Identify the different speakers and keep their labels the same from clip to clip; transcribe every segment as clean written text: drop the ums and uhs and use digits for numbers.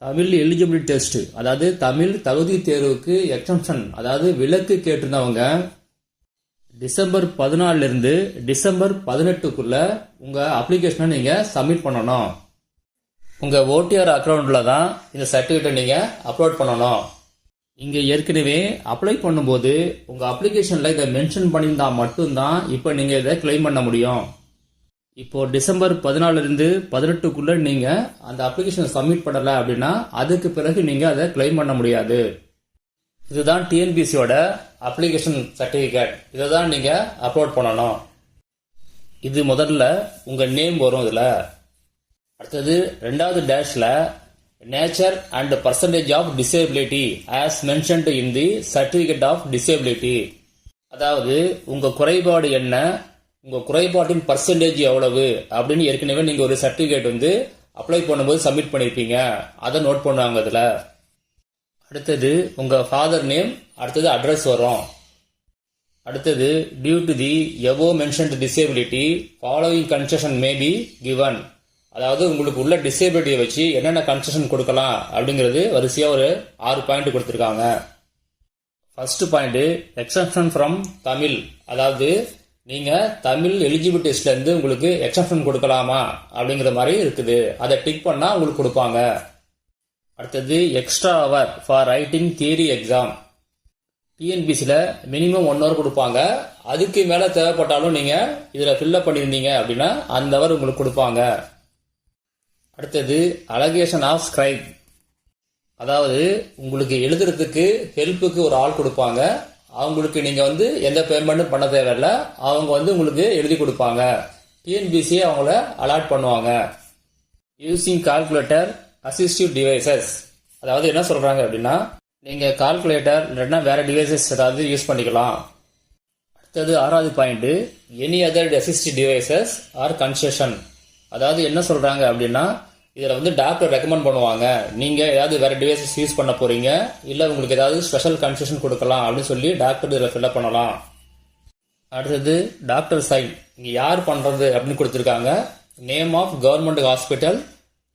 Speaker 1: Tamil eligibility test, அதாவது தமிழ் தகுதி தேர்வுக்கு எக்ஸம்ஷன், அதாவது விலக்கு கேட்டிருந்தவங்க டிசம்பர் 14 இருந்து டிசம்பர் 18க்குள்ள உங்க அப்ளிகேஷனை நீங்க சப்மிட் பண்ணணும். உங்க ஓடிஆர் அக்கௌண்ட்ல தான் இந்த சர்டிஃபிகேட்டை நீங்க அப்லோட் பண்ணணும். இங்க ஏற்கனவே அப்ளை பண்ணும்போது உங்க அப்ளிகேஷன்ல இதை மென்ஷன் பண்ணியிருந்தா மட்டும்தான் இப்போ நீங்க இதை கிளைம் பண்ண முடியும். இப்போ டிசம்பர் 14 இருந்து 18க்குள்ள நீங்க அந்த அப்ளிகேஷனை சப்மிட் பண்ணல அப்படின்னா அதுக்கு பிறகு நீங்க அதை கிளைம் பண்ண முடியாது. இதுதான் டிஎன்பிசியோட அப்ளிகேஷன் சர்டிஃபிகேட். இதை தான் நீங்க அப்லோட் பண்ணணும். இது முதல்ல உங்க நேம் வரும் இதுல. அடுத்தது ரெண்டாவது டேஷ்ல nature and percentage of disability as mentioned in the certificate of disability. அதாவது உங்க குறைபாடு என்ன, உங்க குறைபாட்டின் பர்சன்டேஜ் எவ்வளவு அப்படின்னு ஏற்கனவே நீங்க ஒரு சர்டிஃபிகேட் வந்து அப்ளை பண்ணும்போது சப்மிட் பண்ணிருப்பீங்க. அதை நோட் பண்ணுவாங்க இதுல. அடுத்தது உங்க ஃபாதர் நேம், அடுத்தது அட்ரஸ் வரும். அடுத்தது due to the above mentioned disability following concession may be given. அதாவது உங்களுக்கு உள்ள டிசேபிலிட்டியை வச்சு என்னென்ன கன்செஷன் கொடுக்கலாம் அப்படிங்கிறது வரிசையா ஒரு 6 பாயிண்ட் கொடுத்துருக்காங்க. First point exemption from Tamil, அதாவது நீங்க தமிழ் எலிஜிபிலிட்டி டெஸ்ட்ல இருந்து உங்களுக்கு எக்ஸம்ஷன் கொடுக்கலாமா அப்படிங்கிற மாதிரி இருக்குது. அதை டிக் பண்ணா உங்களுக்கு கொடுப்பாங்க. அடுத்தது extra hour for writing theory exam. டிஎன்பிசியில் மினிமம் 1 ஹவர் கொடுப்பாங்க. அதுக்கு மேலே தேவைப்பட்டாலும் நீங்கள் இதில் ஃபில்லப் பண்ணியிருந்தீங்க அப்படின்னா அந்த ஹவர் உங்களுக்கு கொடுப்பாங்க. அடுத்தது அலகேஷன் ஆஃப் ஸ்கிரைப், அதாவது உங்களுக்கு எழுதுறதுக்கு ஹெல்ப்புக்கு ஒரு ஆள் கொடுப்பாங்க. அவங்களுக்கு நீங்கள் வந்து எந்த பேமெண்ட்டும் பண்ண தேவையில்லை. அவங்க வந்து உங்களுக்கு எழுதி கொடுப்பாங்க. டிஎன்பிசியை அவங்கள அலாட் பண்ணுவாங்க. யூசிங் கால்குலேட்டர் அசிஸ்டிவ் டிவைசஸ், அதாவது என்ன சொல்றாங்க அப்படின்னா நீங்க கால்குலேட்டர் இல்லைன்னா வேற டிவைசஸ் ஏதாவது யூஸ் பண்ணிக்கலாம். அடுத்தது 6வது point any other assistive devices or concession. அதாவது என்ன சொல்றாங்க அப்படின்னா இதுல வந்து டாக்டர் ரெக்கமெண்ட் பண்ணுவாங்க, நீங்க ஏதாவது வேற டிவைசஸ் யூஸ் பண்ண போறீங்க இல்ல உங்களுக்கு ஏதாவது ஸ்பெஷல் கன்செஷன் கொடுக்கலாம் அப்படின்னு சொல்லி டாக்டர் இதுல ஃபில்அப் பண்ணலாம். அடுத்தது டாக்டர் சைன், இங்க யார் பண்றது அப்படின்னு கொடுத்துருக்காங்க. நேம் ஆஃப் கவர்மெண்ட் ஹாஸ்பிட்டல்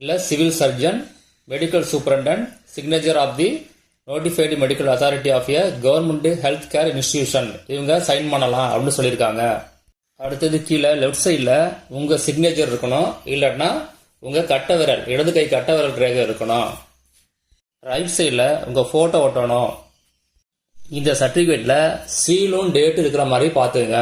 Speaker 1: இல்ல civil surgeon, medical superintendent, signature of the notified medical authority of a government health care institution, இவங்க சைன் பண்ணலாம் அப்படின்னு சொல்லியிருக்காங்க. அடுத்தது கீழே லெஃப்ட் சைடில் உங்க சிக்னேச்சர் இருக்கணும், இல்லைன்னா உங்க கட்ட விரல், இடது கை கட்ட விரல் ரேகை இருக்கணும். ரைட் சைடில் உங்க போட்டோ ஒட்டணும். இந்த சர்டிஃபிகேட்ல சீலும் டேட் இருக்கிற மாதிரி பார்த்துங்க.